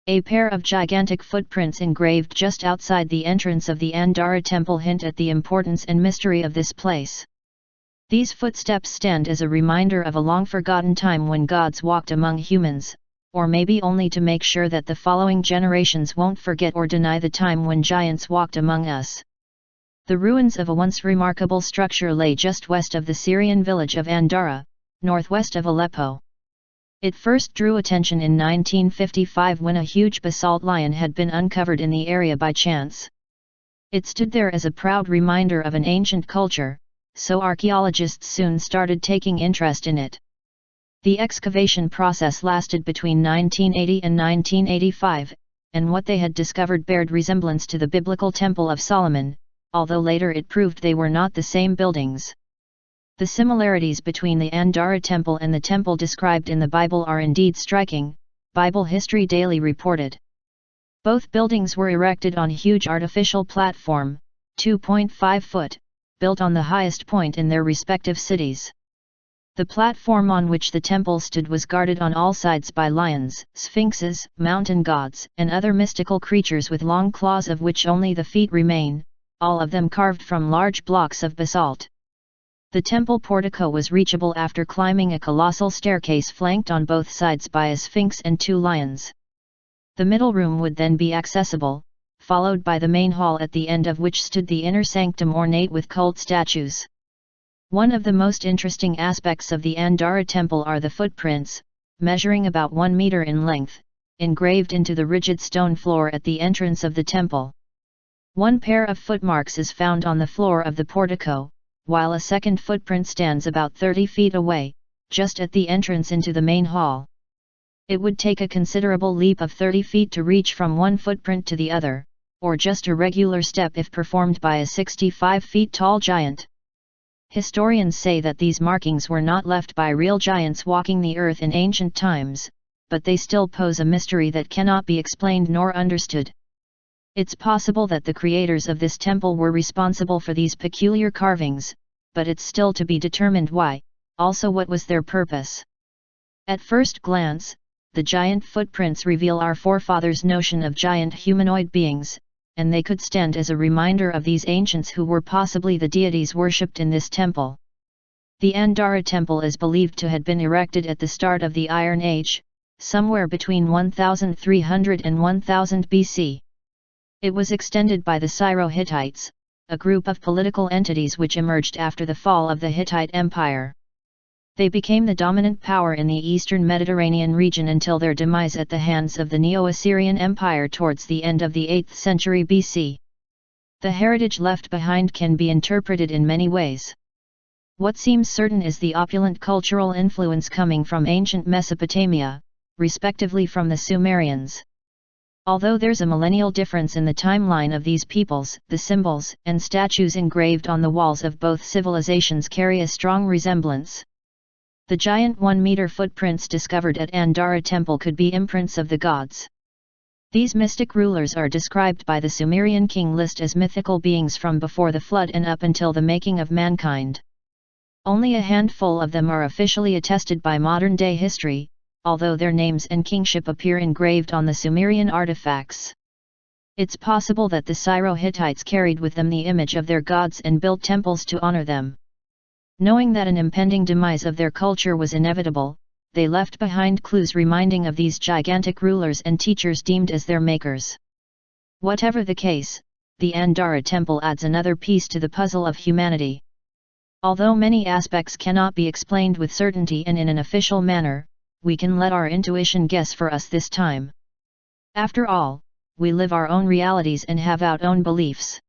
A pair of gigantic footprints engraved just outside the entrance of the Ain Dara temple hint at the importance and mystery of this place. These footsteps stand as a reminder of a long-forgotten time when gods walked among humans, or maybe only to make sure that the following generations won't forget or deny the time when giants walked among us. The ruins of a once remarkable structure lay just west of the Syrian village of Ain Dara, northwest of Aleppo. It first drew attention in 1955 when a huge basalt lion had been uncovered in the area by chance. It stood there as a proud reminder of an ancient culture, so archaeologists soon started taking interest in it. The excavation process lasted between 1980 and 1985, and what they had discovered bared resemblance to the biblical Temple of Solomon, although later it proved they were not the same buildings. The similarities between the Ain Dara temple and the temple described in the Bible are indeed striking, Bible History Daily reported. Both buildings were erected on a huge artificial platform, 2.5 foot, built on the highest point in their respective cities. The platform on which the temple stood was guarded on all sides by lions, sphinxes, mountain gods, and other mystical creatures with long claws of which only the feet remain, all of them carved from large blocks of basalt. The temple portico was reachable after climbing a colossal staircase flanked on both sides by a sphinx and 2 lions. The middle room would then be accessible, followed by the main hall at the end of which stood the inner sanctum ornate with cult statues. One of the most interesting aspects of the Ain Dara temple are the footprints, measuring about 1 meter in length, engraved into the rigid stone floor at the entrance of the temple. One pair of footmarks is found on the floor of the portico, while a second footprint stands about 30 feet away, just at the entrance into the main hall. It would take a considerable leap of 30 feet to reach from one footprint to the other, or just a regular step if performed by a 65 feet tall giant. Historians say that these markings were not left by real giants walking the earth in ancient times, but they still pose a mystery that cannot be explained nor understood. It's possible that the creators of this temple were responsible for these peculiar carvings, but it's still to be determined why, also what was their purpose. At first glance, the giant footprints reveal our forefathers' notion of giant humanoid beings, and they could stand as a reminder of these ancients who were possibly the deities worshipped in this temple. The Ain Dara temple is believed to have been erected at the start of the Iron Age, somewhere between 1300 and 1000 BC. It was extended by the Syro-Hittites, a group of political entities which emerged after the fall of the Hittite Empire. They became the dominant power in the eastern Mediterranean region until their demise at the hands of the Neo-Assyrian Empire towards the end of the 8th century BC. The heritage left behind can be interpreted in many ways. What seems certain is the opulent cultural influence coming from ancient Mesopotamia, respectively from the Sumerians. Although there's a millennial difference in the timeline of these peoples, the symbols and statues engraved on the walls of both civilizations carry a strong resemblance. The giant 1-meter footprints discovered at Ain Dara temple could be imprints of the gods. These mystic rulers are described by the Sumerian king list as mythical beings from before the flood and up until the making of mankind. Only a handful of them are officially attested by modern-day history, although their names and kingship appear engraved on the Sumerian artifacts. It's possible that the Syro-Hittites carried with them the image of their gods and built temples to honor them. Knowing that an impending demise of their culture was inevitable, they left behind clues reminding of these gigantic rulers and teachers deemed as their makers. Whatever the case, the Ain Dara temple adds another piece to the puzzle of humanity. Although many aspects cannot be explained with certainty and in an official manner, we can let our intuition guess for us this time. After all, we live our own realities and have our own beliefs.